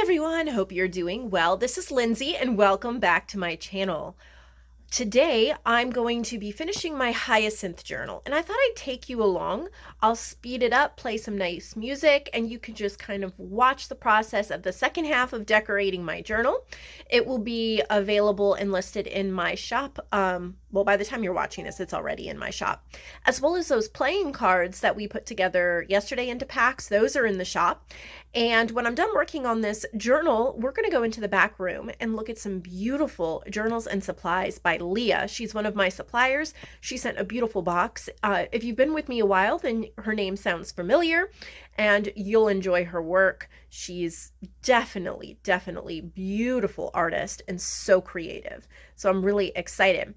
everyone, hope you're doing well. This is Lindsay and welcome back to my channel. Today, I'm going to be finishing my hyacinth journal, and I thought I'd take you along. I'll speed it up, play some nice music, and you can just kind of watch the process of the second half of decorating my journal. It will be available and listed in my shop. Well, by the time you're watching this, it's already in my shop. As well as those playing cards that we put together yesterday into packs, those are in the shop. And when I'm done working on this journal, we're going to go into the back room and look at some beautiful journals and supplies by Leah. She's one of my suppliers. She sent a beautiful box. If you've been with me a while, then her name sounds familiar and you'll enjoy her work. She's definitely beautiful artist and so creative. So I'm really excited.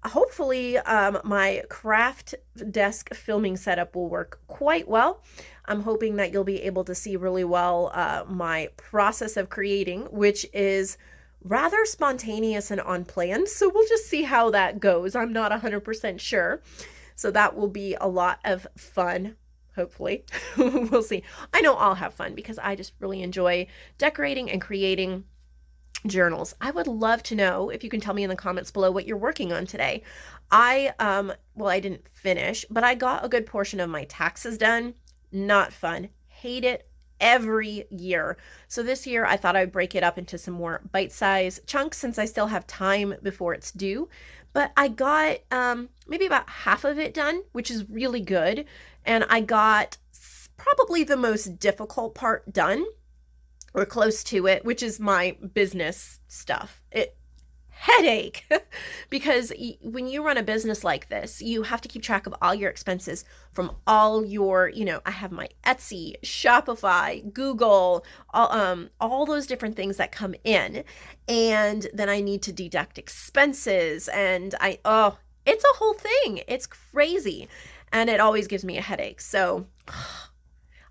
Hopefully my craft desk filming setup will work quite well. I'm hoping that you'll be able to see really well my process of creating, which is rather spontaneous and unplanned. So we'll just see how that goes. I'm not 100% sure. So that will be a lot of fun, hopefully. We'll see. I know I'll have fun because I just really enjoy decorating and creating journals. I would love to know if you can tell me in the comments below what you're working on today. Well, I didn't finish, but I got a good portion of my taxes done. Not fun. Hate it every year. So this year I thought I'd break it up into some more bite-sized chunks since I still have time before it's due. But I got maybe about half of it done, which is really good. And I got probably the most difficult part done, or close to it, which is my business stuff. Headache, because when you run a business like this, you have to keep track of all your expenses from all your, I have my Etsy, Shopify, Google, all those different things that come in. And then I need to deduct expenses and it's a whole thing. It's crazy. And it always gives me a headache. So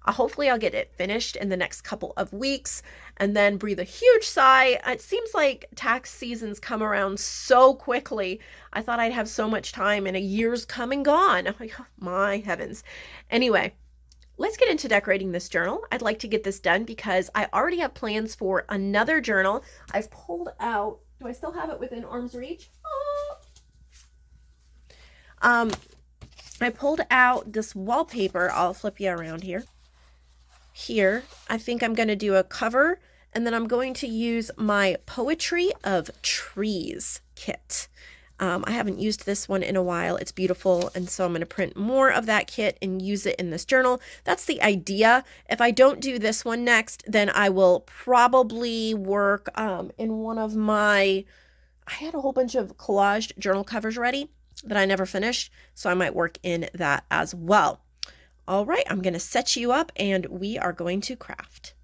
hopefully I'll get it finished in the next couple of weeks and then breathe a huge sigh. It seems like tax seasons come around so quickly. I thought I'd have so much time and a year's come and gone. I'm like, oh, my heavens. Anyway, let's get into decorating this journal. I'd like to get this done because I already have plans for another journal. I've pulled out, do I still have it within arm's reach? I pulled out this wallpaper. I'll flip you around here. Here, I think I'm going to do a cover, and then I'm going to use my Poetry of Trees kit. I haven't used this one in a while. It's beautiful, and so I'm going to print more of that kit and use it in this journal. That's the idea. If I don't do this one next, then I will probably work in one of my... I had a whole bunch of collaged journal covers ready that I never finished, so I might work in that as well. All right, I'm going to set you up and we are going to craft.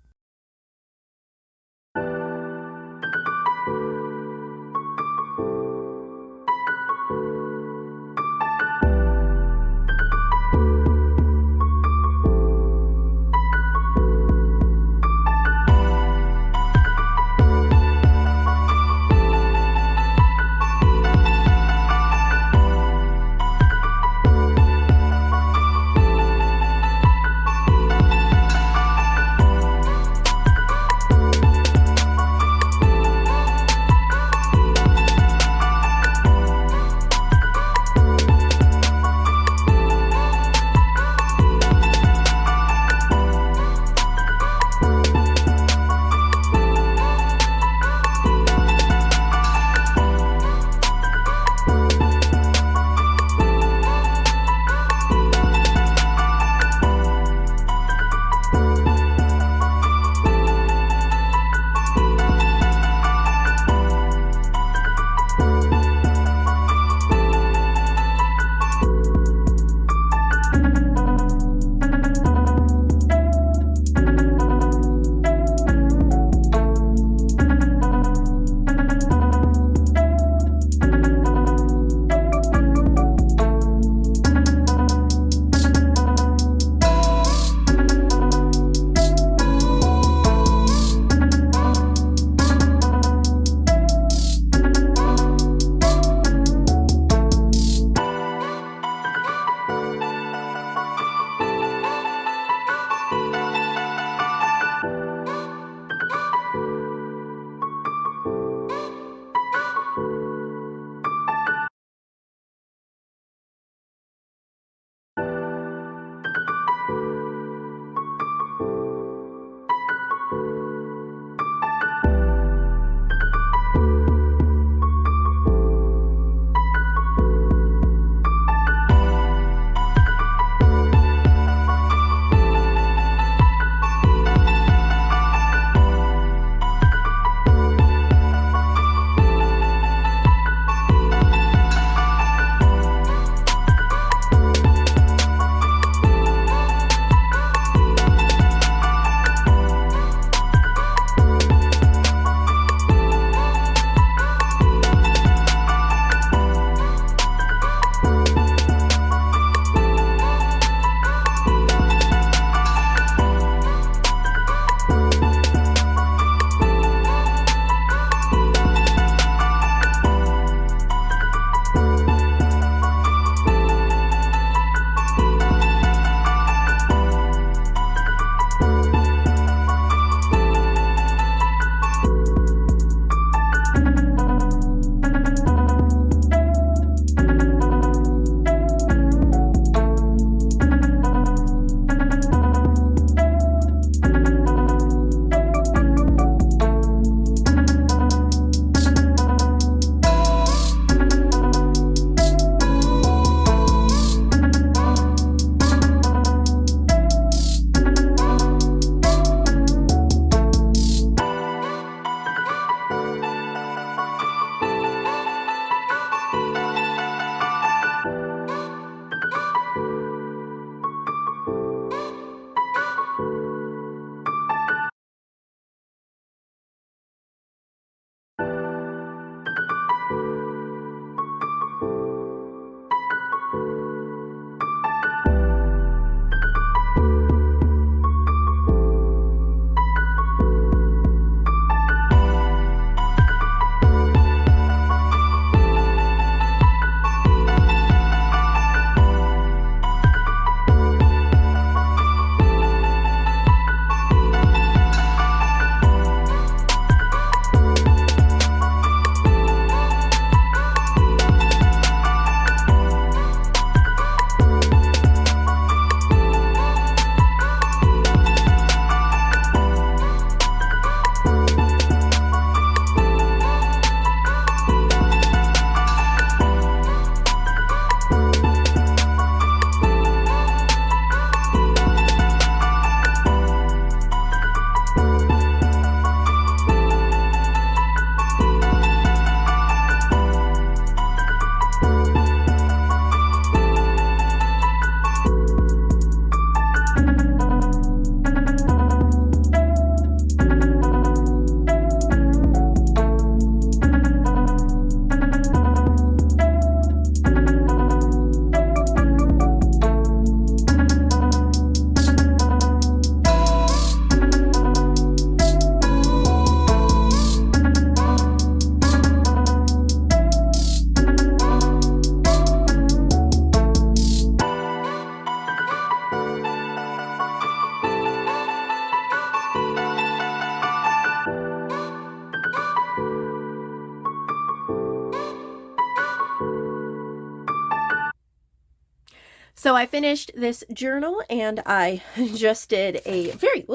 So I finished this journal and I just did a very,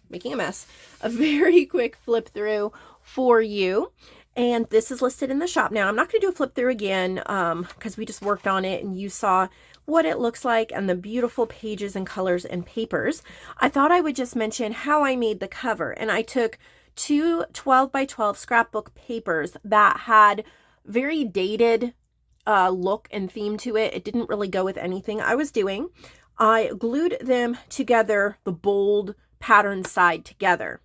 making a mess, a very quick flip through for you. And this is listed in the shop now. I'm not going to do a flip through again because we just worked on it and you saw what it looks like and the beautiful pages and colors and papers. I thought I would just mention how I made the cover. And I took two 12 by 12 scrapbook papers that had very dated look and theme to it. It didn't really go with anything I was doing. I glued them together, the bold pattern side together.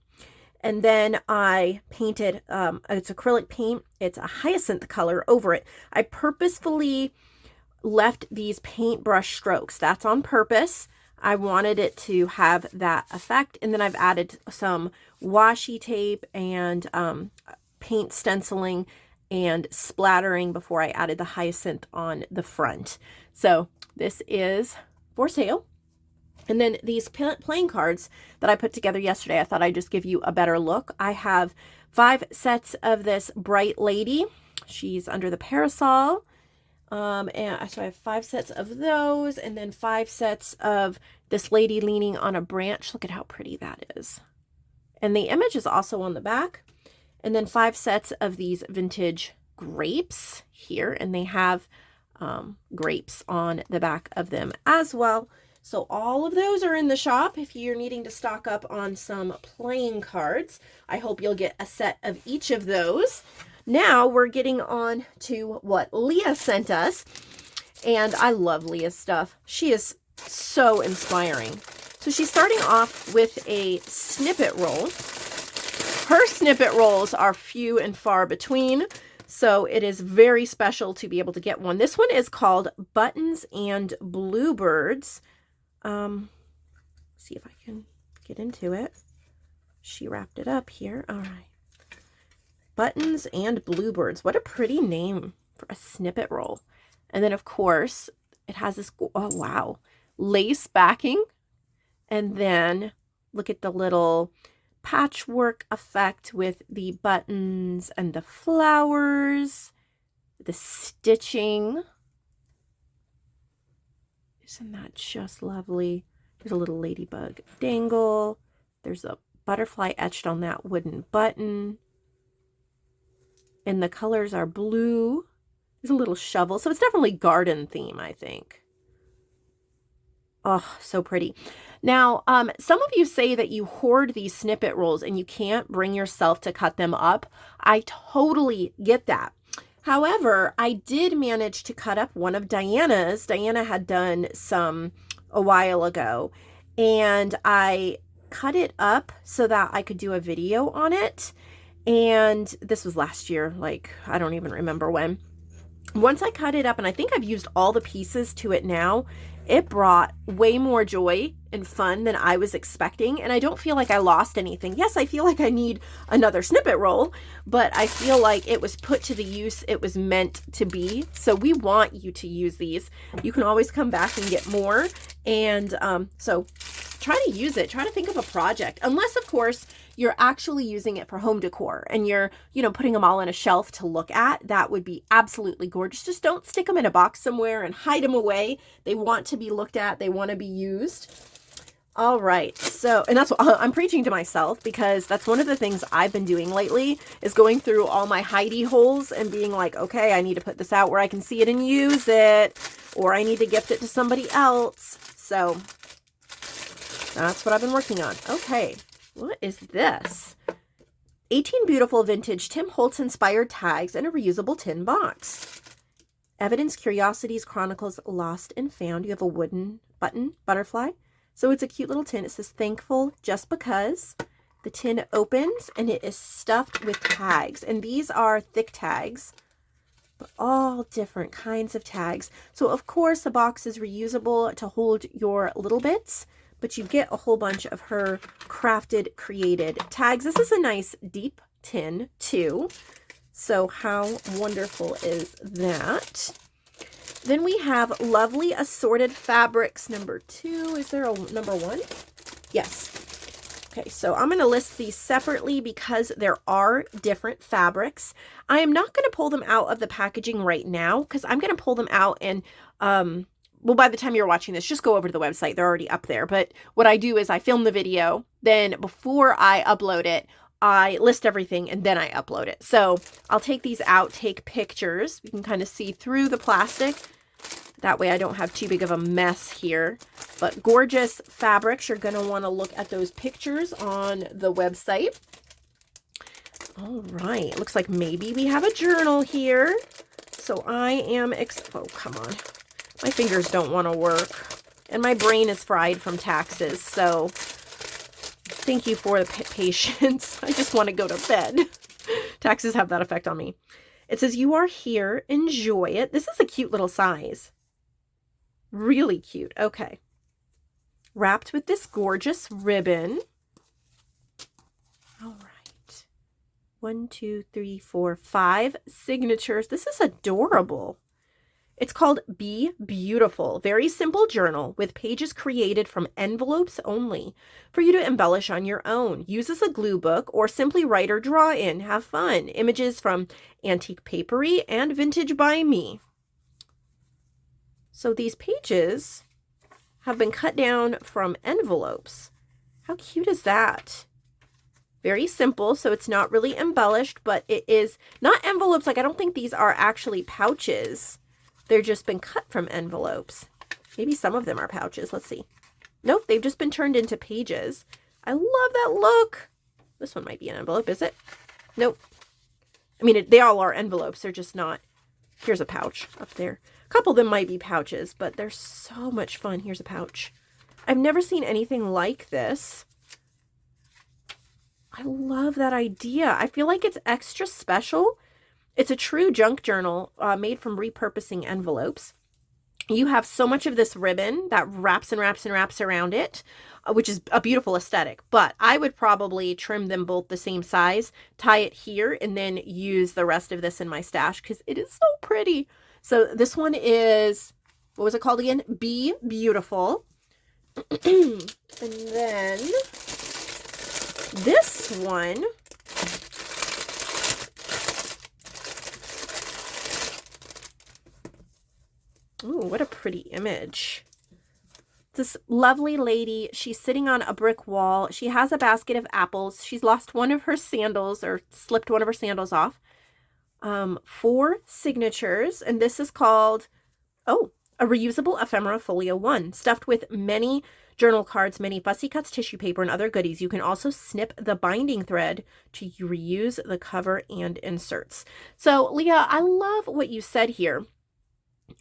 And then I painted, it's acrylic paint. It's a hyacinth color over it. I purposefully left these paintbrush strokes. That's on purpose. I wanted it to have that effect. And then I've added some washi tape and paint stenciling and splattering before I added the hyacinth on the front. So this is for sale. And then these playing cards that I put together yesterday, I thought I'd just give you a better look. I have 5 sets of this bright lady. She's under the parasol. And so I have 5 sets of those, and then 5 sets of this lady leaning on a branch. Look at how pretty that is. And the image is also on the back. And then 5 sets of these vintage grapes here, and they have grapes on the back of them as well. So all of those are in the shop if you're needing to stock up on some playing cards. I hope you'll get a set of each of those. Now we're getting on to what Leah sent us, and I love Leah's stuff. She is so inspiring. So she's starting off with a snippet roll. Her snippet rolls are few and far between, so it is very special to be able to get one. This one is called Buttons and Bluebirds. See if I can get into it. She wrapped it up here. All right. Buttons and Bluebirds. What a pretty name for a snippet roll. And then, of course, it has this, oh, wow, lace backing. And then look at the little patchwork effect with the buttons and the flowers, the stitching. Isn't that just lovely? There's a little ladybug dangle. There's a butterfly etched on that wooden button. And the colors are blue. There's a little shovel. So it's definitely garden theme, I think. Oh, so pretty. Now, some of you say that you hoard these snippet rolls and you can't bring yourself to cut them up. I totally get that. However, I did manage to cut up one of Diana's. Diana had done some a while ago, and I cut it up so that I could do a video on it. And this was last year, like, I don't even remember when. Once I cut it up, and I think I've used all the pieces to it now, it brought way more joy and fun than I was expecting. And I don't feel like I lost anything. Yes, I feel like I need another snippet roll, but I feel like it was put to the use it was meant to be. So we want you to use these. You can always come back and get more. And so try to use it. Try to think of a project. Unless, of course, you're actually using it for home decor and you're, putting them all on a shelf to look at. That would be absolutely gorgeous. Just don't stick them in a box somewhere and hide them away. They want to be looked at. They want to be used. All right. So, and that's what I'm preaching to myself, because that's one of the things I've been doing lately is going through all my hidey holes and being like, okay, I need to put this out where I can see it and use it, or I need to gift it to somebody else. So that's what I've been working on. Okay. What is this? 18 beautiful vintage Tim Holtz inspired tags in a reusable tin box. Evidence, Curiosities, Chronicles, Lost and Found. You have a wooden button, butterfly. So it's a cute little tin. It says thankful just because. The tin opens and it is stuffed with tags. And these are thick tags, but all different kinds of tags. So of course the box is reusable to hold your little bits, but you get a whole bunch of her crafted, created tags. This is a nice deep tin too. So how wonderful is that? Then we have lovely assorted fabrics. Number 2. Is there a number 1? Yes. Okay, so I'm going to list these separately because there are different fabrics. I am not going to pull them out of the packaging right now because I'm going to pull them out and well, by the time you're watching this, just go over to the website. They're already up there. But what I do is I film the video. Then before I upload it, I list everything and then I upload it. So I'll take these out, take pictures. You can kind of see through the plastic. That way I don't have too big of a mess here. But gorgeous fabrics. You're going to want to look at those pictures on the website. All right. Looks like maybe we have a journal here. So I am, oh, come on. My fingers don't want to work. And my brain is fried from taxes. So thank you for the patience. I just want to go to bed. Taxes have that effect on me. It says, you are here. Enjoy it. This is a cute little size. Really cute. Okay. Wrapped with this gorgeous ribbon. All right. 1, 2, 3, 4, 5 signatures. This is adorable. It's called Be Beautiful. Very simple journal with pages created from envelopes only for you to embellish on your own. Use as a glue book or simply write or draw in. Have fun. Images from Antique Papery and Vintage by Me. So these pages have been cut down from envelopes. How cute is that? Very simple, so it's not really embellished, but it is not envelopes. Like, I don't think these are actually pouches. They're just been cut from envelopes. Maybe some of them are pouches. Let's see. Nope, they've just been turned into pages. I love that look. This one might be an envelope, is it? Nope. I mean, they all are envelopes. They're just not. Here's a pouch up there. A couple of them might be pouches, but they're so much fun. Here's a pouch. I've never seen anything like this. I love that idea. I feel like it's extra special. It's a true junk journal made from repurposing envelopes. You have so much of this ribbon that wraps and wraps and wraps around it, which is a beautiful aesthetic. But I would probably trim them both the same size, tie it here, and then use the rest of this in my stash because it is so pretty. So this one is, what was it called again? Be Beautiful. And then this one, ooh, what a pretty image. This lovely lady, she's sitting on a brick wall. She has a basket of apples. She's lost one of her sandals or slipped one of her sandals off. 4 signatures, and this is called, oh, a reusable Ephemerifolio 1, stuffed with many journal cards, many fussy cuts, tissue paper, and other goodies. You can also snip the binding thread to reuse the cover and inserts. So, Leah, I love what you said here.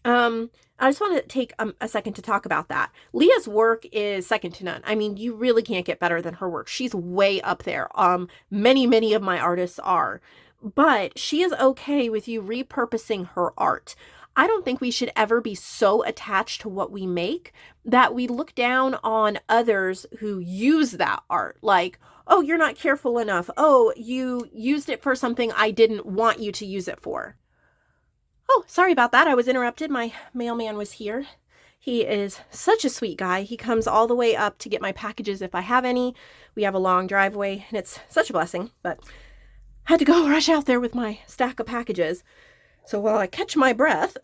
I just want to take a second to talk about that. Leah's work is second to none. I mean, you really can't get better than her work. She's way up there. Many of my artists are. But she is okay with you repurposing her art. I don't think we should ever be so attached to what we make that we look down on others who use that art. Like, oh, you're not careful enough. Oh, you used it for something I didn't want you to use it for. Oh, sorry about that. I was interrupted. My mailman was here. He is such a sweet guy. He comes all the way up to get my packages if I have any. We have a long driveway, and it's such a blessing, but had to go rush out there with my stack of packages. So while I catch my breath,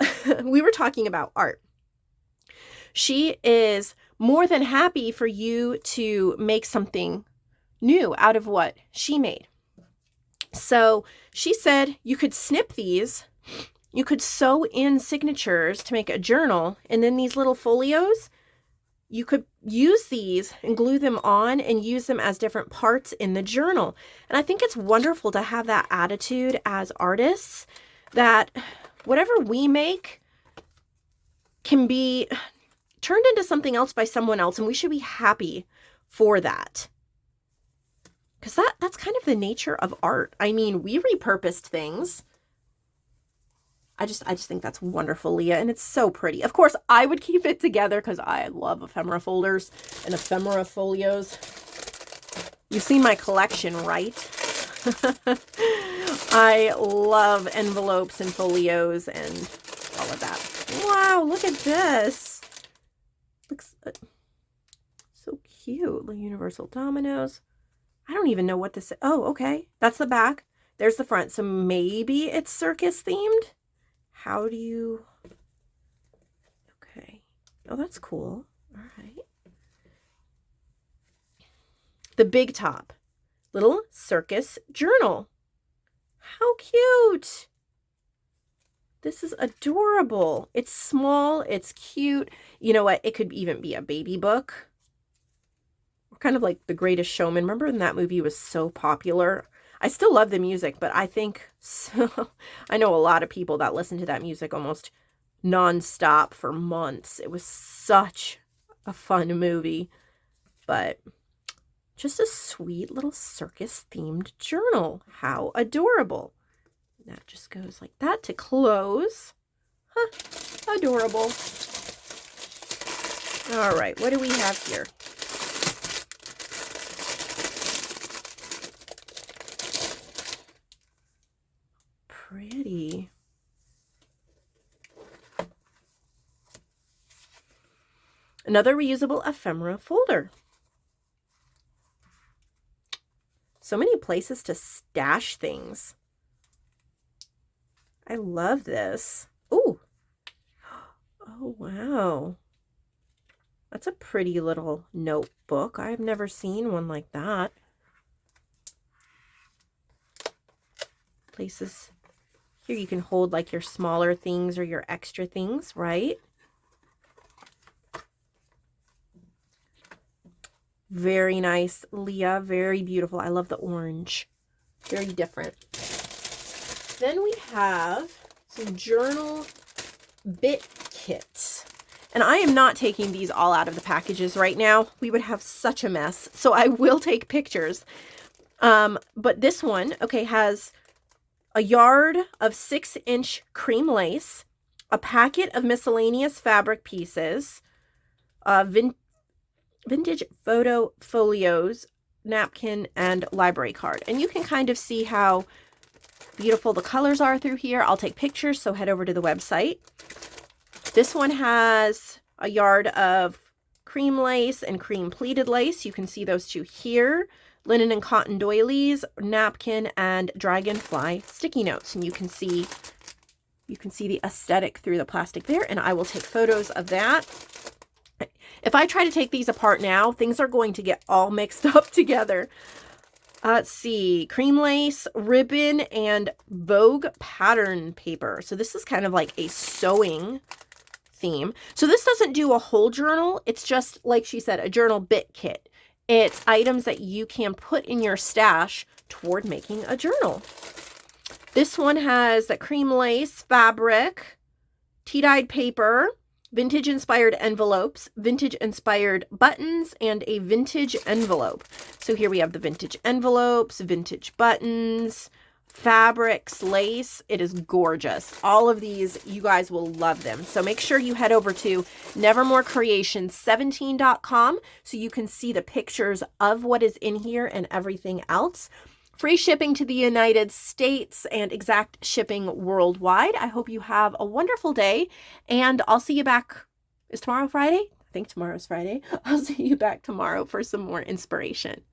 we were talking about art. She is more than happy for you to make something new out of what she made. So she said you could snip these, you could sew in signatures to make a journal, and then these little folios, you could use these and glue them on and use them as different parts in the journal. And I think it's wonderful to have that attitude as artists, that whatever we make can be turned into something else by someone else, and we should be happy for that. Because that's kind of the nature of art. I mean, we repurposed things. I just think that's wonderful, Leah, and it's so pretty. Of course, I would keep it together because I love ephemera folders and Ephemerafolios. You've seen my collection, right? I love envelopes and folios and all of that. Wow, look at this. Looks so cute. The universal dominoes. I don't even know what this is. Oh, okay. That's the back. There's the front. So maybe it's circus themed. How do you... Okay. Oh, that's cool. All right. The Big Top, little Circus Journal. How cute. This is adorable. It's small, it's cute. You know what? It could even be a baby book. Kind of like The Greatest Showman. Remember when that movie was so popular? I still love the music, but I think so. I know a lot of people that listen to that music almost nonstop for months. It was such a fun movie, but just a sweet little circus themed journal. How adorable. That just goes like that to close. Huh, adorable. All right, what do we have here? Pretty. Another reusable ephemera folder. So many places to stash things. I love this. Ooh. Oh, wow. That's a pretty little notebook. I've never seen one like that. Places here you can hold like your smaller things or your extra things, right? Very nice, Leah. Very beautiful. I love the orange. Very different. Then we have some journal bit kits. And I am not taking these all out of the packages right now. We would have such a mess. So I will take pictures. But this one, okay, has a yard of 6-inch cream lace, a packet of miscellaneous fabric pieces, vintage photo folios, napkin, and library card. And you can kind of see how beautiful the colors are through here. I'll take pictures, so head over to the website. This one has a yard of cream lace and cream pleated lace. You can see those two here. Linen and cotton doilies, napkin, and dragonfly sticky notes. And you can see the aesthetic through the plastic there, and I will take photos of that. If I try to take these apart now, things are going to get all mixed up together. Let's see, cream lace, ribbon, and Vogue pattern paper. So this is kind of like a sewing theme. So this doesn't do a whole journal. It's just, like she said, a journal bit kit. It's items that you can put in your stash toward making a journal. This one has that cream lace fabric, tea-dyed paper, vintage-inspired envelopes, vintage-inspired buttons, and a vintage envelope. So here we have the vintage envelopes, vintage buttons, fabrics, lace. It is gorgeous. All of these, you guys will love them. So make sure you head over to nevermorecreations17.com so you can see the pictures of what is in here and everything else. Free shipping to the United States and exact shipping worldwide. I hope you have a wonderful day, and I'll see you back. Is tomorrow Friday? I think tomorrow's Friday. I'll see you back tomorrow for some more inspiration.